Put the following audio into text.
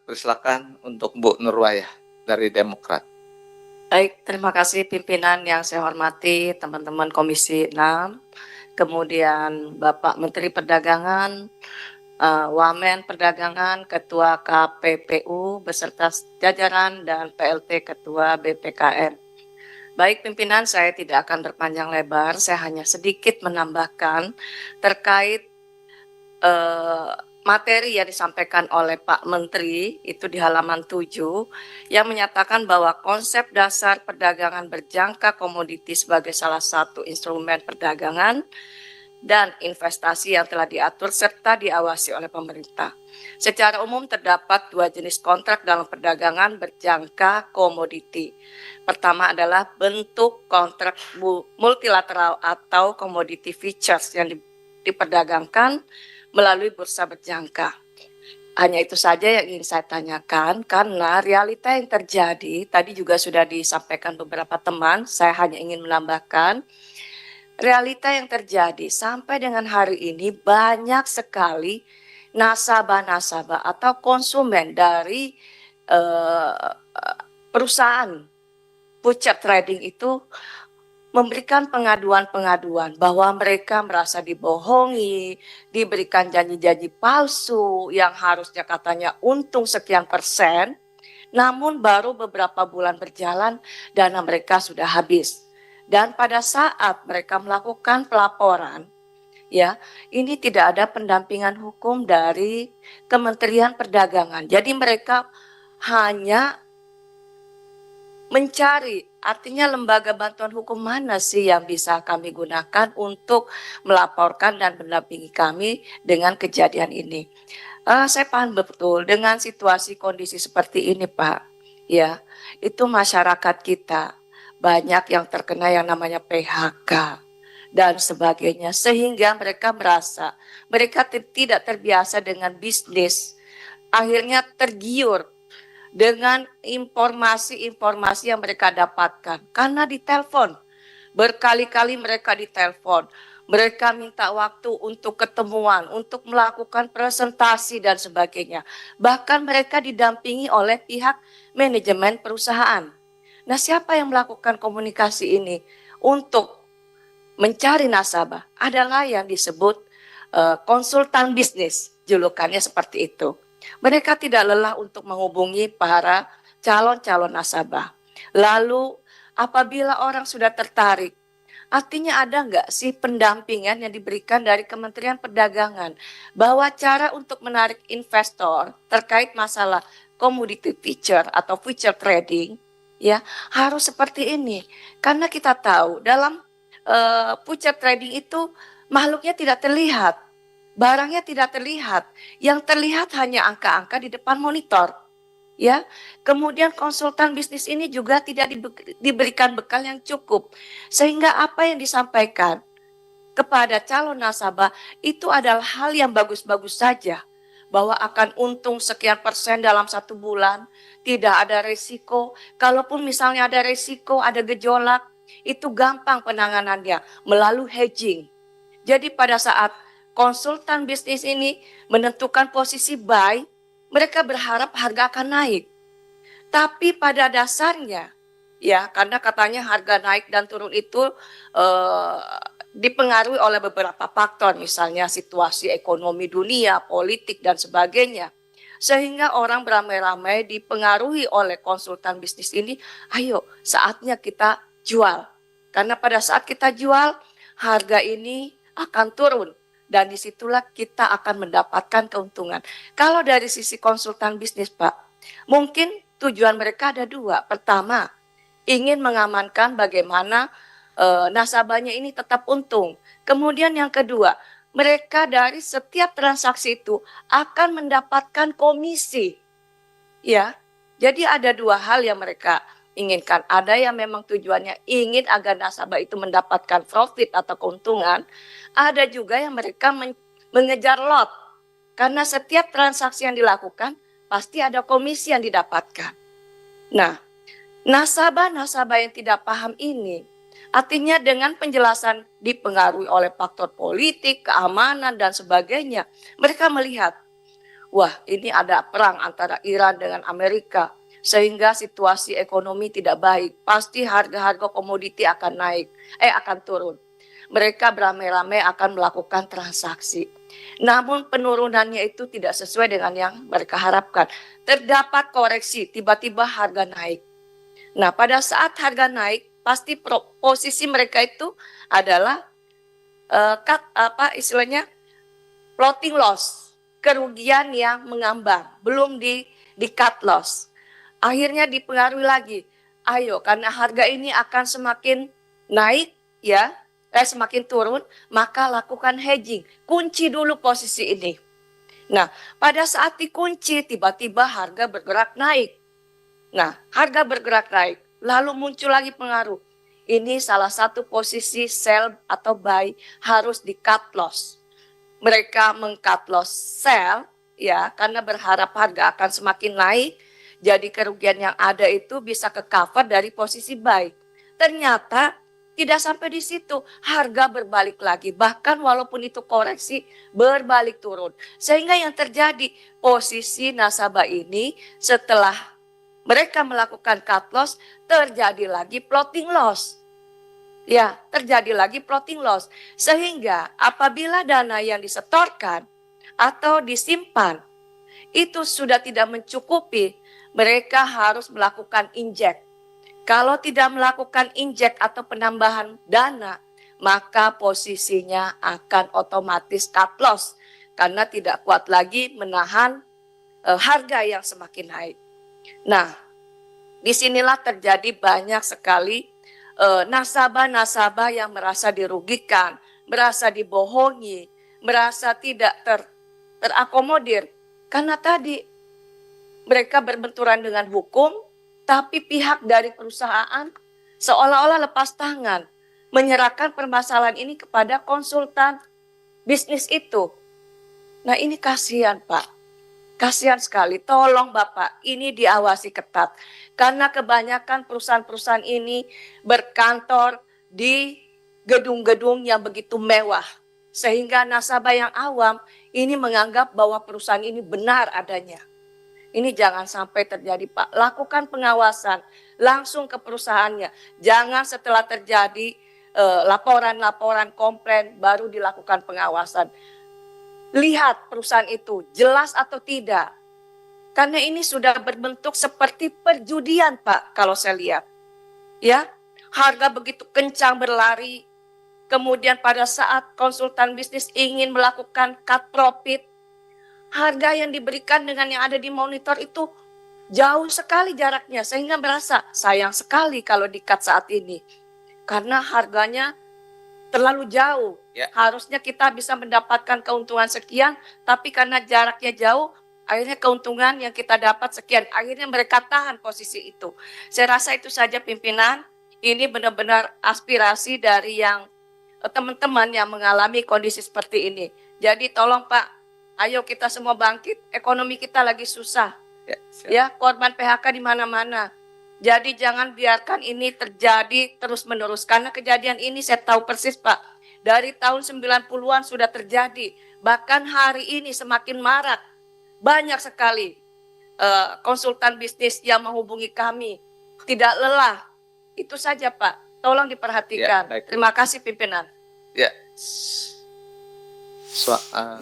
Persilakan untuk Bu Nurwayah dari Demokrat. Baik, terima kasih pimpinan yang saya hormati, teman-teman Komisi 6, kemudian Bapak Menteri Perdagangan, Wamen Perdagangan, Ketua KPPU, beserta jajaran dan PLT Ketua BPKN. Baik pimpinan, saya tidak akan berpanjang lebar, saya hanya sedikit menambahkan terkait materi yang disampaikan oleh Pak Menteri itu di halaman 7 yang menyatakan bahwa konsep dasar perdagangan berjangka komoditi sebagai salah satu instrumen perdagangan dan investasi yang telah diatur serta diawasi oleh pemerintah. Secara umum terdapat dua jenis kontrak dalam perdagangan berjangka komoditi. Pertama adalah bentuk kontrak multilateral atau commodity futures yang diperdagangkan melalui bursa berjangka. Hanya itu saja yang ingin saya tanyakan, karena realita yang terjadi, tadi juga sudah disampaikan beberapa teman, saya hanya ingin menambahkan, realita yang terjadi sampai dengan hari ini banyak sekali nasabah-nasabah atau konsumen dari perusahaan future trading itu memberikan pengaduan-pengaduan bahwa mereka merasa dibohongi, diberikan janji-janji palsu yang harusnya katanya untung sekian persen, namun baru beberapa bulan berjalan dana mereka sudah habis. Dan pada saat mereka melakukan pelaporan, ya, ini tidak ada pendampingan hukum dari Kementerian Perdagangan. Jadi mereka hanya mencari, artinya lembaga bantuan hukum mana sih yang bisa kami gunakan untuk melaporkan dan mendampingi kami dengan kejadian ini. Saya paham betul dengan situasi kondisi seperti ini, Pak. Ya, itu masyarakat kita banyak yang terkena yang namanya PHK dan sebagainya, sehingga mereka merasa mereka tidak terbiasa dengan bisnis, akhirnya tergiur dengan informasi-informasi yang mereka dapatkan karena ditelepon. Berkali-kali mereka ditelepon. Mereka minta waktu untuk ketemuan, untuk melakukan presentasi dan sebagainya. Bahkan mereka didampingi oleh pihak manajemen perusahaan. Nah, siapa yang melakukan komunikasi ini untuk mencari nasabah? Adalah yang disebut konsultan bisnis, julukannya seperti itu. Mereka tidak lelah untuk menghubungi para calon-calon nasabah. Lalu apabila orang sudah tertarik, artinya ada nggak sih pendampingan yang diberikan dari Kementerian Perdagangan bahwa cara untuk menarik investor terkait masalah commodity future atau future trading ya harus seperti ini. Karena kita tahu dalam future trading itu makhluknya tidak terlihat. Barangnya tidak terlihat, yang terlihat hanya angka-angka di depan monitor. Ya, kemudian konsultan bisnis ini juga tidak diberikan bekal yang cukup, sehingga apa yang disampaikan kepada calon nasabah itu adalah hal yang bagus-bagus saja, bahwa akan untung sekian persen dalam 1 bulan, tidak ada resiko. Kalaupun misalnya ada resiko, ada gejolak, itu gampang penanganannya melalui hedging. Jadi pada saat konsultan bisnis ini menentukan posisi buy, mereka berharap harga akan naik. Tapi pada dasarnya, ya karena katanya harga naik dan turun itu dipengaruhi oleh beberapa faktor, misalnya situasi ekonomi dunia, politik dan sebagainya. Sehingga orang beramai-ramai dipengaruhi oleh konsultan bisnis ini, ayo saatnya kita jual. Karena pada saat kita jual, harga ini akan turun. Dan disitulah kita akan mendapatkan keuntungan. Kalau dari sisi konsultan bisnis, Pak, mungkin tujuan mereka ada dua. Pertama, ingin mengamankan bagaimana nasabahnya ini tetap untung. Kemudian yang kedua, mereka dari setiap transaksi itu akan mendapatkan komisi. Ya, jadi ada dua hal yang mereka inginkan. Ada yang memang tujuannya ingin agar nasabah itu mendapatkan profit atau keuntungan. Ada juga yang mereka mengejar lot. Karena setiap transaksi yang dilakukan pasti ada komisi yang didapatkan. Nah, nasabah-nasabah yang tidak paham ini, artinya dengan penjelasan dipengaruhi oleh faktor politik, keamanan, dan sebagainya, mereka melihat, wah ini ada perang antara Iran dengan Amerika, sehingga situasi ekonomi tidak baik. Pasti harga-harga komoditi akan akan turun. Mereka beramai-ramai akan melakukan transaksi. Namun penurunannya itu tidak sesuai dengan yang mereka harapkan. Terdapat koreksi, tiba-tiba harga naik. Nah, pada saat harga naik, pasti posisi mereka itu adalah floating loss, kerugian yang mengambang, belum di cut loss. Akhirnya dipengaruhi lagi. Ayo, karena harga ini akan semakin naik ya, semakin turun, maka lakukan hedging. Kunci dulu posisi ini. Nah, pada saat dikunci, tiba-tiba harga bergerak naik. Nah, harga bergerak naik, lalu muncul lagi pengaruh. Ini salah satu posisi sell atau buy harus di cut loss. Mereka meng-cut loss sell ya, karena berharap harga akan semakin naik. Jadi kerugian yang ada itu bisa ke cover dari posisi buy. Ternyata tidak sampai di situ, harga berbalik lagi. Bahkan walaupun itu koreksi, berbalik turun. Sehingga yang terjadi, posisi nasabah ini setelah mereka melakukan cut loss, terjadi lagi floating loss. Ya, terjadi lagi floating loss. Sehingga apabila dana yang disetorkan atau disimpan, itu sudah tidak mencukupi, mereka harus melakukan injek. Kalau tidak melakukan injek atau penambahan dana, maka posisinya akan otomatis cut loss karena tidak kuat lagi menahan harga yang semakin naik. Nah, disinilah terjadi banyak sekali nasabah-nasabah yang merasa dirugikan, merasa dibohongi, merasa tidak terakomodir. Karena tadi mereka berbenturan dengan hukum, tapi pihak dari perusahaan seolah-olah lepas tangan, menyerahkan permasalahan ini kepada konsultan bisnis itu. Nah ini kasihan Pak, kasihan sekali. Tolong Bapak, ini diawasi ketat. Karena kebanyakan perusahaan-perusahaan ini berkantor di gedung-gedung yang begitu mewah. Sehingga nasabah yang awam ini menganggap bahwa perusahaan ini benar adanya. Ini jangan sampai terjadi Pak. Lakukan pengawasan langsung ke perusahaannya. Jangan setelah terjadi laporan-laporan komplain baru dilakukan pengawasan. Lihat perusahaan itu jelas atau tidak. Karena ini sudah berbentuk seperti perjudian Pak kalau saya lihat. Ya, harga begitu kencang berlari. Kemudian pada saat konsultan bisnis ingin melakukan cut profit, harga yang diberikan dengan yang ada di monitor itu jauh sekali jaraknya. Sehingga merasa sayang sekali kalau di-cut saat ini. Karena harganya terlalu jauh. Ya. Harusnya kita bisa mendapatkan keuntungan sekian. Tapi karena jaraknya jauh, akhirnya keuntungan yang kita dapat sekian. Akhirnya mereka tahan posisi itu. Saya rasa itu saja pimpinan. Ini benar-benar aspirasi dari yang teman-teman yang mengalami kondisi seperti ini. Jadi tolong Pak, ayo kita semua bangkit, ekonomi kita lagi susah. Ya, korban PHK di mana-mana. Jadi jangan biarkan ini terjadi terus-menerus. Karena kejadian ini saya tahu persis Pak. Dari tahun 90-an sudah terjadi. Bahkan hari ini semakin marak. Banyak sekali konsultan bisnis yang menghubungi kami. Tidak lelah. Itu saja Pak. Tolong diperhatikan. Ya, baik. Terima kasih pimpinan. Ya. Soal